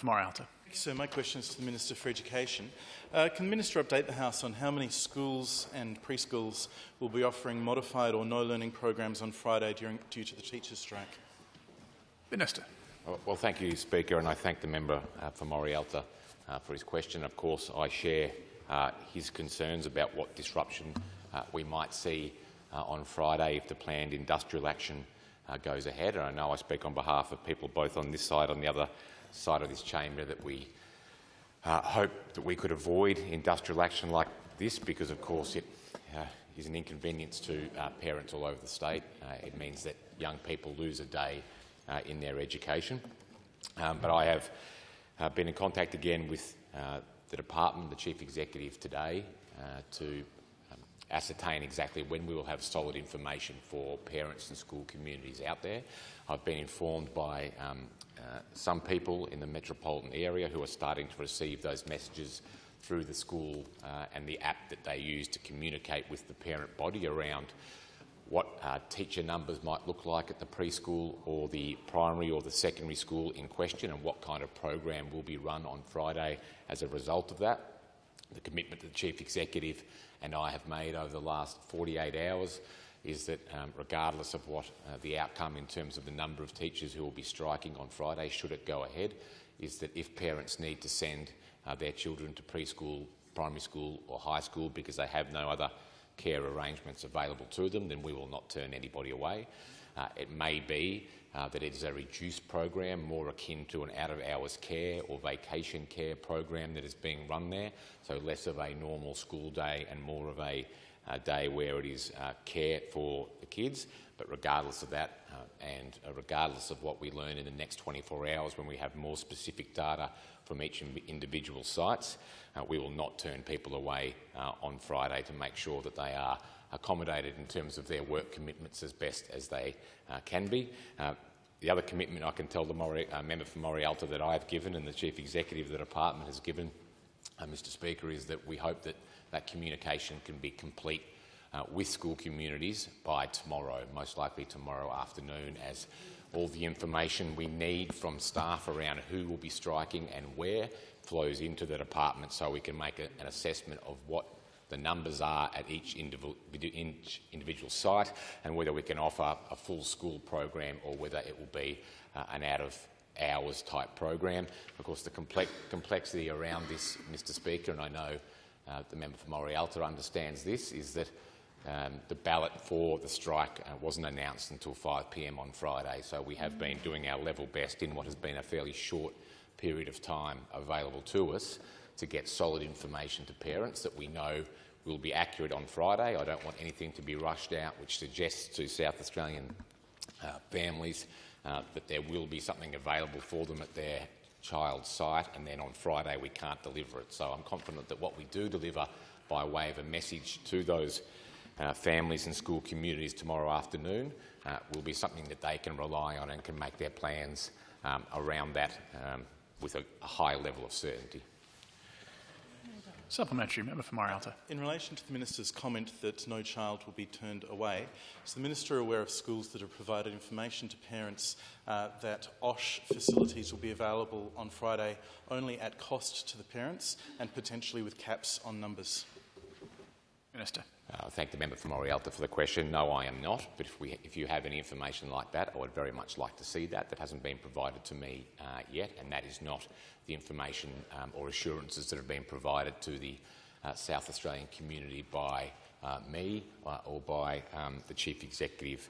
Morialta. So my question is to the Minister for Education. Can the Minister update the House on how many schools and preschools will be offering modified or no learning programs on Friday due to the teachers' strike? Minister. Well, thank you, Speaker, and I thank the member for Morialta for his question. Of course, I share his concerns about what disruption we might see on Friday if the planned industrial action goes ahead. And I know I speak on behalf of people both on this side and the other side of this chamber that we hope that we could avoid industrial action like this, because of course it is an inconvenience to parents all over the state. It means that young people lose a day in their education. But I have been in contact again with the department, the Chief Executive today, to ascertain exactly when we will have solid information for parents and school communities out there. I've been informed by some people in the metropolitan area who are starting to receive those messages through the school and the app that they use to communicate with the parent body around what teacher numbers might look like at the preschool or the primary or the secondary school in question, and what kind of program will be run on Friday as a result of that. The commitment that the Chief Executive and I have made over the last 48 hours is that regardless of what the outcome in terms of the number of teachers who will be striking on Friday, should it go ahead, is that if parents need to send their children to preschool, primary school or high school because they have no other care arrangements available to them, then we will not turn anybody away. It may be that it is a reduced program, more akin to an out-of-hours care or vacation care program that is being run there, so less of a normal school day and more of a day where it is care for the kids. But regardless of that, and regardless of what we learn in the next 24 hours when we have more specific data from each individual sites, we will not turn people away on Friday to make sure that they are accommodated in terms of their work commitments as best as they can be. The other commitment I can tell the member for Morialta that I have given and the Chief Executive of the department has given, Mr Speaker, is that we hope that that communication can be complete with school communities by tomorrow, most likely tomorrow afternoon, as all the information we need from staff around who will be striking and where flows into the department, so we can make an assessment of what the numbers are at each individual site and whether we can offer a full school program or whether it will be an out-of-hours type program. Of course, the complexity around this, Mr Speaker, and I know the member for Morialta understands this, is that the ballot for the strike wasn't announced until 5 p.m. on Friday, so we have been doing our level best in what has been a fairly short period of time available to us to get solid information to parents that we know will be accurate on Friday. I don't want anything to be rushed out which suggests to South Australian families that there will be something available for them at their child's site and then on Friday we can't deliver it. So I'm confident that what we do deliver by way of a message to those families and school communities tomorrow afternoon will be something that they can rely on and can make their plans around that with a high level of certainty. Supplementary, member for Morialta. In relation to the Minister's comment that no child will be turned away, is the Minister aware of schools that have provided information to parents that OSH facilities will be available on Friday only at cost to the parents and potentially with caps on numbers? Minister. I thank the member for Morialta for the question. No, I am not, but if you have any information like that, I would very much like to see that. That hasn't been provided to me yet, and that is not the information or assurances that have been provided to the South Australian community by me or by the Chief Executive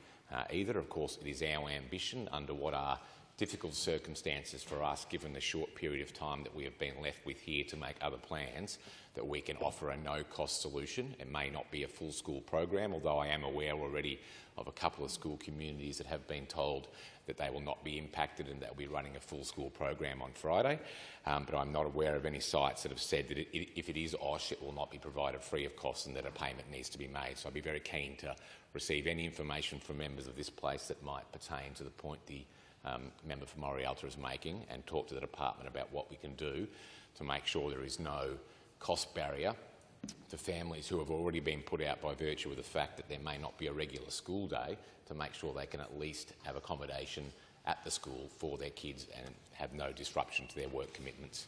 either. Of course, it is our ambition, under what are difficult circumstances for us, given the short period of time that we have been left with here to make other plans, that we can offer a no-cost solution. It may not be a full school program, although I am aware already of a couple of school communities that have been told that they will not be impacted and that will be running a full school program on Friday. But I'm not aware of any sites that have said that if it is OSH, it will not be provided free of cost and that a payment needs to be made. So I'd be very keen to receive any information from members of this place that might pertain to the point the member for Morialta is making, and talk to the department about what we can do to make sure there is no cost barrier to families who have already been put out by virtue of the fact that there may not be a regular school day, to make sure they can at least have accommodation at the school for their kids and have no disruption to their work commitments.